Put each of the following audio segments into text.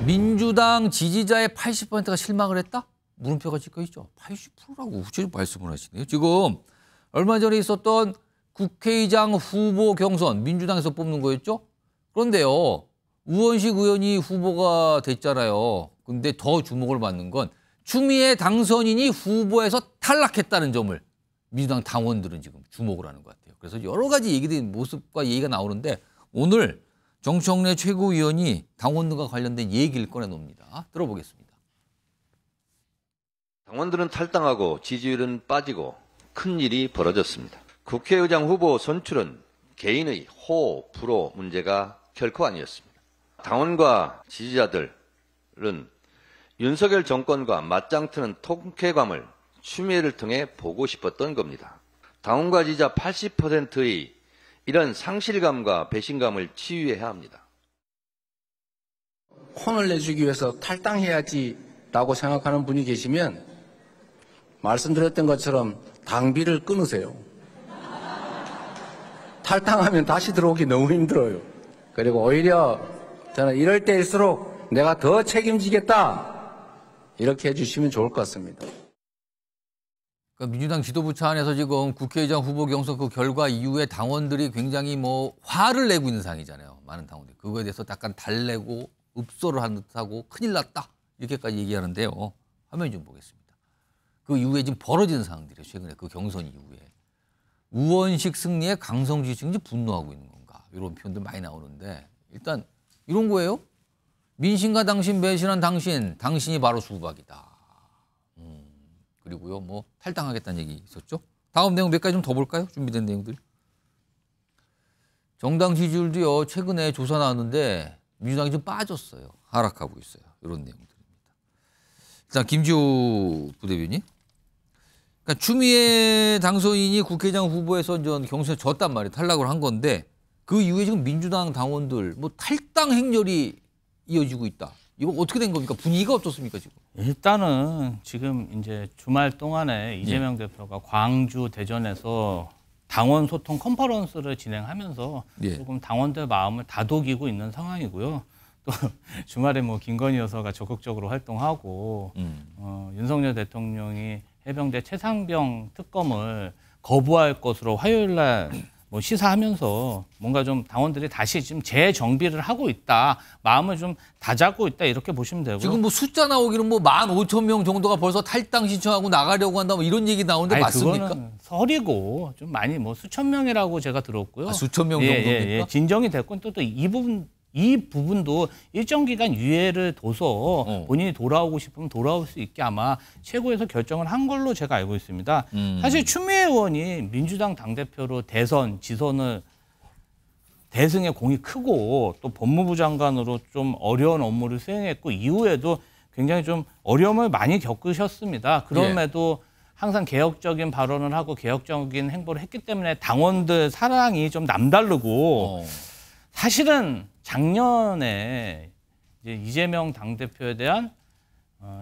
민주당 지지자의 80%가 실망을 했다? 물음표가 찍혀 있죠. 80%라고 구체적으로 말씀을 하시네요. 지금 얼마 전에 있었던 국회의장 후보 경선 민주당에서 뽑는 거였죠. 그런데요. 우원식 의원이 후보가 됐잖아요. 근데 더 주목을 받는 건 추미애 당선인이 후보에서 탈락했다는 점을 민주당 당원들은 지금 주목을 하는 것 같아요. 그래서 여러 가지 얘기들이 모습과 얘기가 나오는데 오늘 정청래 최고위원이 당원들과 관련된 얘기를 꺼내놉니다. 들어보겠습니다. 당원들은 탈당하고 지지율은 빠지고 큰일이 벌어졌습니다. 국회의장 후보 선출은 개인의 호호, 불호 문제가 결코 아니었습니다. 당원과 지지자들은 윤석열 정권과 맞짱 트는 통쾌감을 추미애를 통해 보고 싶었던 겁니다. 당원과 지지자 80%의 이런 상실감과 배신감을 치유해야 합니다. 혼을 내주기 위해서 탈당해야지라고 생각하는 분이 계시면 말씀드렸던 것처럼 당비를 끊으세요. 탈당하면 다시 들어오기 너무 힘들어요. 그리고 오히려 저는 이럴 때일수록 내가 더 책임지겠다 이렇게 해주시면 좋을 것 같습니다. 그러니까 민주당 지도부 차원에서 지금 국회의장 후보 경선 그 결과 이후에 당원들이 굉장히 화를 내고 있는 상황이잖아요. 많은 당원들이. 그거에 대해서 약간 달래고 읍소를 한 듯하고 큰일 났다. 이렇게까지 얘기하는데요. 화면 좀 보겠습니다. 그 이후에 지금 벌어진 상황들이에요. 최근에 그 경선 이후에. 우원식 승리에 강성 지지층이 분노하고 있는 건가. 이런 표현들 많이 나오는데 일단 이런 거예요. 민심과 당신 배신한 당신이 바로 수박이다. 그리고요, 탈당하겠다는 얘기 있었죠. 다음 내용 몇 가지 좀 더 볼까요? 준비된 내용들. 정당 지지율도요, 최근에 조사 나왔는데 민주당이 좀 빠졌어요. 하락하고 있어요. 이런 내용들입니다. 일단 김지호 부대변인. 그러니까 추미애 당선인이 국회의장 후보에서 경선에 졌단 말이에요. 탈락을 한 건데 그 이후에 지금 민주당 당원들 탈당 행렬이 이어지고 있다. 이거 어떻게 된 겁니까? 분위기가 어떻습니까, 지금? 일단은 지금 이제 주말 동안에 이재명 대표가 광주, 대전에서 당원 소통 컨퍼런스를 진행하면서 조금 당원들 마음을 다독이고 있는 상황이고요. 또 주말에 김건희 여사가 적극적으로 활동하고 윤석열 대통령이 해병대 최상병 특검을 거부할 것으로 화요일 날 시사하면서 뭔가 좀 당원들이 다시 지금 재정비를 하고 있다. 마음을 좀 다잡고 있다. 이렇게 보시면 되고요. 지금 숫자 나오기는 15,000명 정도가 벌써 탈당 신청하고 나가려고 한다. 이런 얘기 나오는데 맞습니까? 그거는 설이고 좀 많이 수천 명이라고 제가 들었고요. 수천 명 정도입니까? 진정이 됐고 또 이 부분도 일정 기간 유예를 둬서 본인이 돌아오고 싶으면 돌아올 수 있게 아마 최고에서 결정을 한 걸로 제가 알고 있습니다. 사실 추미애 의원이 민주당 당대표로 대선, 지선을 대승의 공이 크고 또 법무부 장관으로 좀 어려운 업무를 수행했고 이후에도 굉장히 좀 어려움을 많이 겪으셨습니다. 그럼에도 항상 개혁적인 발언을 하고 개혁적인 행보를 했기 때문에 당원들 사랑이 좀 남다르고 사실은 작년에 이제 이재명 당대표에 대한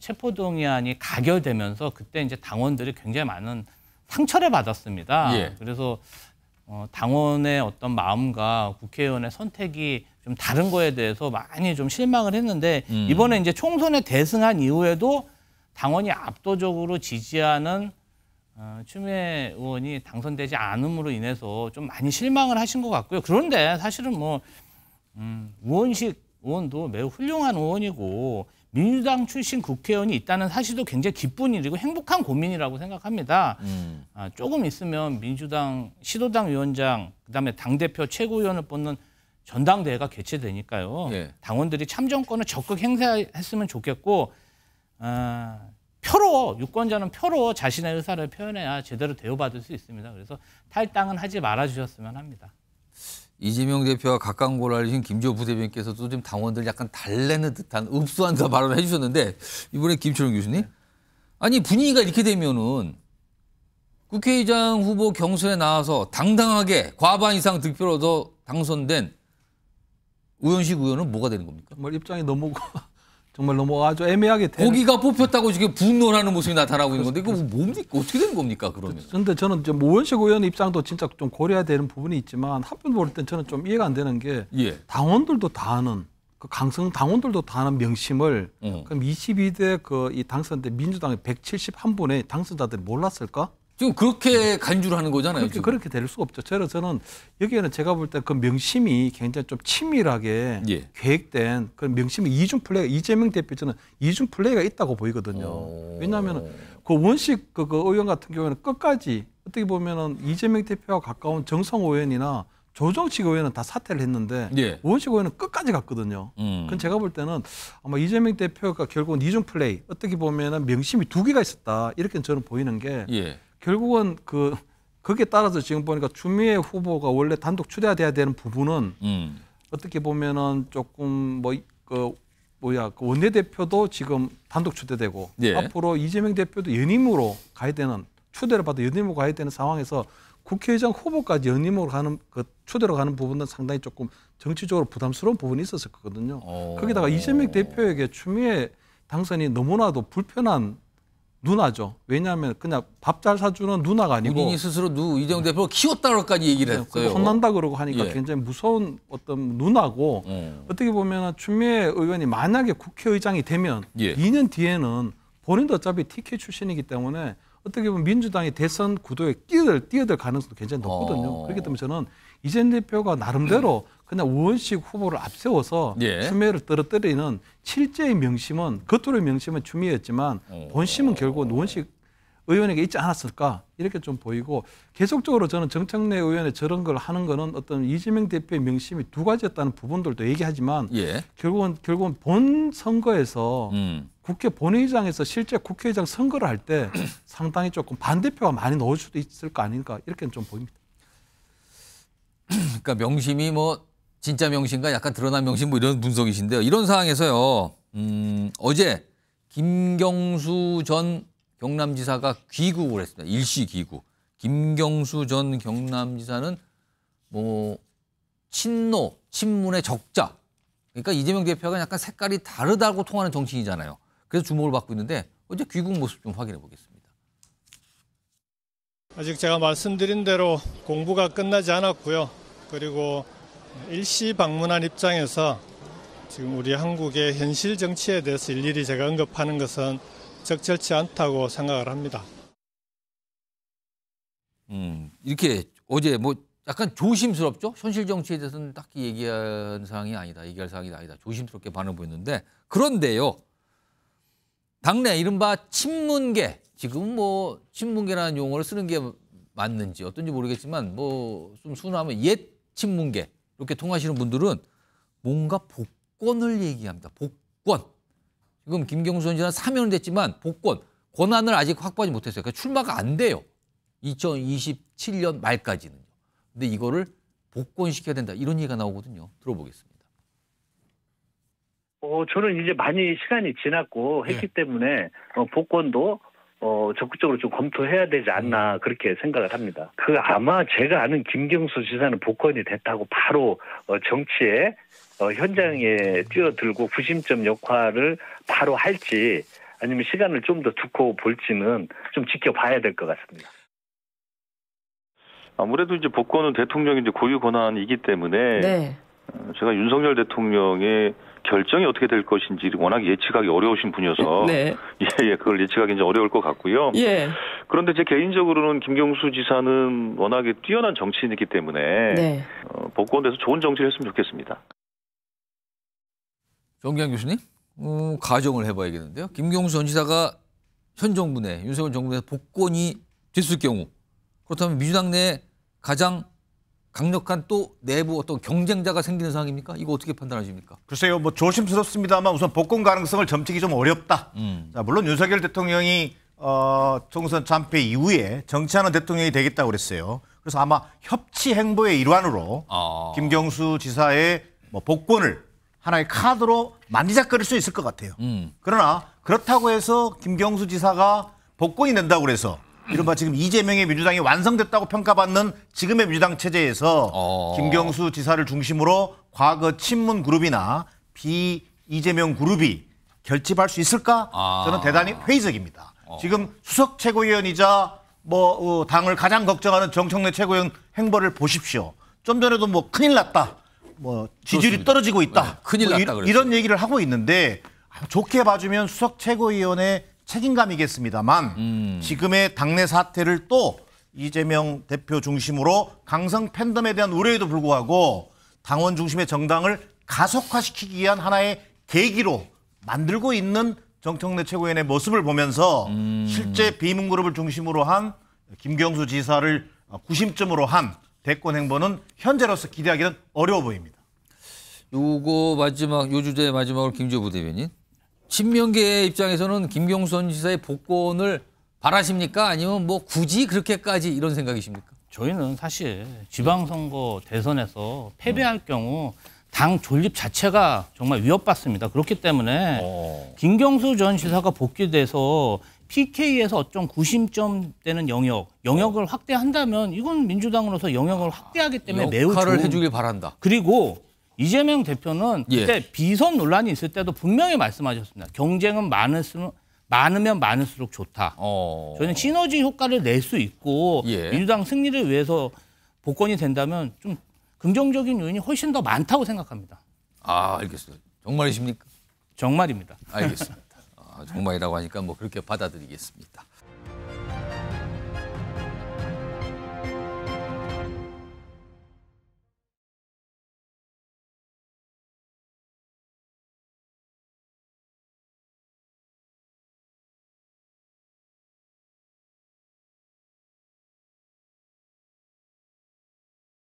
체포동의안이 가결되면서 그때 이제 당원들이 굉장히 많은 상처를 받았습니다. 그래서 당원의 어떤 마음과 국회의원의 선택이 좀 다른 거에 대해서 많이 좀 실망을 했는데 이번에 이제 총선에 대승한 이후에도 당원이 압도적으로 지지하는 추미애 의원이 당선되지 않음으로 인해서 좀 많이 실망을 하신 것 같고요. 그런데 사실은 우원식 의원도 매우 훌륭한 의원이고 민주당 출신 국회의원이 있다는 사실도 굉장히 기쁜 일이고 행복한 고민이라고 생각합니다. 조금 있으면 민주당 시도당 위원장 그다음에 당대표 최고위원을 뽑는 전당대회가 개최되니까요. 당원들이 참정권을 적극 행사했으면 좋겠고 유권자는 표로 자신의 의사를 표현해야 제대로 대우받을 수 있습니다. 그래서 탈당은 하지 말아주셨으면 합니다. 이재명 대표와 가까운 걸 알리신 김지호 부대변인께서도 좀 당원들 약간 달래는 듯한 읍소한 발언을 해주셨는데 이번에 김철웅 교수님. 아니 분위기가 이렇게 되면은 국회의장 후보 경선에 나와서 당당하게 과반 이상 득표로 얻어 당선된 우원식 의원은 뭐가 되는 겁니까? 입장이 정말 너무 아주 애매하게 거기가 뽑혔다고 지금 분노를 하는 모습이 나타나고 있는 건데 이거 뭡니까? 어떻게 되는 겁니까? 그러면. 그런데 저는 우원식 의원 입장도 진짜 좀 고려해야 되는 부분이 있지만 한편 볼 땐 저는 좀 이해가 안 되는 게 당원들도 다 아는 그 강성 당원들도 다 하는 명심을 그럼 22대 그 이 당선 때 민주당의 171분의 당선자들이 몰랐을까? 지금 그렇게 간주를 하는 거잖아요. 그렇게 될 수가 없죠. 저는 여기에는 제가 볼 때 그 명심이 굉장히 좀 치밀하게 예. 계획된 그 명심이 이중 플레이가 이재명 대표 저는 이중 플레이가 있다고 보이거든요. 왜냐하면 그 원식 그 의원 같은 경우에는 끝까지 어떻게 보면은 이재명 대표와 가까운 정성호 의원이나 조정식 의원은 다 사퇴를 했는데 예. 원식 의원은 끝까지 갔거든요. 그건 제가 볼 때는 아마 이재명 대표가 결국은 이중 플레이 어떻게 보면은 명심이 두 개가 있었다 이렇게 저는 보이는 게 예. 결국은 거기에 따라서 지금 보니까 추미애 후보가 원래 단독 추대돼야 되는 부분은 어떻게 보면은 조금 그 원내대표도 지금 단독 추대되고 예. 앞으로 이재명 대표도 연임으로 가야 되는 추대를 받아 연임으로 가야 되는 상황에서 국회의장 후보까지 연임으로 가는 그 추대로 가는 부분은 상당히 조금 정치적으로 부담스러운 부분이 있었을 거거든요. 거기다가 이재명 대표에게 추미애 당선이 너무나도 불편한 누나죠. 왜냐하면 그냥 밥 잘 사주는 누나가 아니고 본인이 스스로 이재명 대표를 키웠다고까지 얘기를 했어요. 혼난다 그러고 하니까 예. 굉장히 무서운 어떤 누나고 어떻게 보면 추미애 의원이 만약에 국회의장이 되면 예. 2년 뒤에는 본인도 어차피 TK 출신이기 때문에 어떻게 보면 민주당의 대선 구도에 뛰어들 가능성도 굉장히 높거든요. 그렇기 때문에 저는 이재명 대표가 나름대로 그냥 우원식 후보를 앞세워서 예. 추미애를 떨어뜨리는 실제의 명심은 겉으로의 명심은 추미애였지만 본심은 결국 우원식 의원에게 있지 않았을까 이렇게 좀 보이고 계속적으로 저는 정청래 의원의 저런 걸 하는 거는 어떤 이재명 대표의 명심이 두 가지였다는 부분들도 얘기하지만 예. 결국은 본 선거에서 국회 본회의장에서 실제 국회의장 선거를 할 때 상당히 조금 반대표가 많이 나올 수도 있을 거 아닌가 이렇게 좀 보입니다. 그러니까 명심이 뭐 진짜 명심과 약간 드러난 명심 뭐 이런 분석이신데요. 이런 상황에서요. 어제 김경수 전 경남지사가 귀국을 했습니다. 일시 귀국. 김경수 전 경남지사는 뭐 친문의 적자. 그러니까 이재명 대표가 약간 색깔이 다르다고 통하는 정치인이잖아요. 그래서 주목을 받고 있는데 어제 귀국 모습 좀 확인해 보겠습니다. 아직 제가 말씀드린 대로 공부가 끝나지 않았고요. 그리고 일시 방문한 입장에서 지금 우리 한국의 현실 정치에 대해서 일일이 제가 언급하는 것은 적절치 않다고 생각을 합니다. 이렇게 어제 뭐 약간 조심스럽죠? 현실 정치에 대해서는 딱히 얘기할 사항이 아니다. 조심스럽게 반응 보였는데 그런데요. 당내 이른바 친문계, 지금 뭐 친문계라는 용어를 쓰는 게 맞는지 어떤지 모르겠지만 뭐 좀 순화하면 옛 친문계 이렇게 통하시는 분들은 뭔가 복권을 얘기합니다. 복권. 지금 김경수 전 지사는 사면은 됐지만 복권, 권한을 아직 확보하지 못했어요. 그러니까 출마가 안 돼요. 2027년 말까지는요. 근데 이거를 복권시켜야 된다. 이런 얘기가 나오거든요. 들어보겠습니다. 저는 이제 많이 시간이 지났고 했기 때문에 복권도 적극적으로 좀 검토해야 되지 않나 그렇게 생각을 합니다. 아마 제가 아는 김경수 지사는 복권이 됐다고 바로 정치에 현장에 뛰어들고 구심점 역할을 바로 할지 아니면 시간을 좀 더 두고 볼지는 좀 지켜봐야 될 것 같습니다. 아무래도 이제 복권은 대통령의 이제 고유 권한이기 때문에 네. 제가 윤석열 대통령의 결정이 어떻게 될 것인지 워낙 예측하기 어려우신 분이어서 네. 그걸 예측하기 이제 어려울 것 같고요. 예. 그런데 제 개인적으로는 김경수 지사는 워낙에 뛰어난 정치인이기 때문에 네. 복권돼서 좋은 정치를 했으면 좋겠습니다. 정기환 교수님, 가정을 해봐야겠는데요. 김경수 전 지사가 현 정부 내 윤석열 정부 내 복권이 됐을 경우 그렇다면 민주당 내 가장 강력한 또 내부 어떤 경쟁자가 생기는 상황입니까? 이거 어떻게 판단하십니까? 글쎄요, 뭐 조심스럽습니다만 우선 복권 가능성을 점치기 좀 어렵다. 자, 물론 윤석열 대통령이 총선 참패 이후에 정치하는 대통령이 되겠다고 그랬어요. 그래서 아마 협치 행보의 일환으로 김경수 지사의 뭐 복권을 하나의 카드로 만지작거릴 수 있을 것 같아요. 그러나 그렇다고 해서 김경수 지사가 복권이 된다고 그래서 이른바 지금 이재명의 민주당이 완성됐다고 평가받는 지금의 민주당 체제에서 김경수 지사를 중심으로 과거 친문 그룹이나 이재명 그룹이 결집할 수 있을까? 저는 대단히 회의적입니다. 지금 수석 최고위원이자 당을 가장 걱정하는 정청래 최고위원 행보를 보십시오. 좀 전에도 뭐 큰일 났다. 뭐 지지율이 그렇습니다. 떨어지고 있다. 네, 큰일 뭐 났다 그랬어요. 이런 얘기를 하고 있는데 좋게 봐주면 수석 최고위원의 책임감이겠습니다만 지금의 당내 사태를 또 이재명 대표 중심으로 강성 팬덤에 대한 우려에도 불구하고 당원 중심의 정당을 가속화시키기 위한 하나의 계기로 만들고 있는 정청래 최고위원의 모습을 보면서 실제 비문그룹을 중심으로 한 김경수 지사를 구심점으로 한 대권 행보는 현재로서 기대하기는 어려워 보입니다. 요거 마지막 요 주제 마지막으로 김주호 부대변인. 친명계 입장에서는 김경수 전 지사의 복권을 바라십니까? 아니면 뭐 굳이 그렇게까지 이런 생각이십니까? 저희는 사실 지방선거 대선에서 패배할 경우 당 존립 자체가 정말 위협받습니다. 그렇기 때문에 김경수 전 지사가 복귀돼서 PK에서 어떤 구심점 되는 영역을 확대한다면 이건 민주당으로서 영역을 확대하기 때문에 매우 역할을 좋은. 해주길 바란다. 그리고 이재명 대표는 예. 그때 비선 논란이 있을 때도 분명히 말씀하셨습니다. 경쟁은 많으면 많을수록 좋다. 저희는 시너지 효과를 낼 수 있고 예. 민주당 승리를 위해서 복권이 된다면 좀 긍정적인 요인이 훨씬 더 많다고 생각합니다. 아, 알겠습니다. 정말이십니까? 정말입니다. 알겠습니다. 정말이라고 하니까 뭐 그렇게 받아들이겠습니다.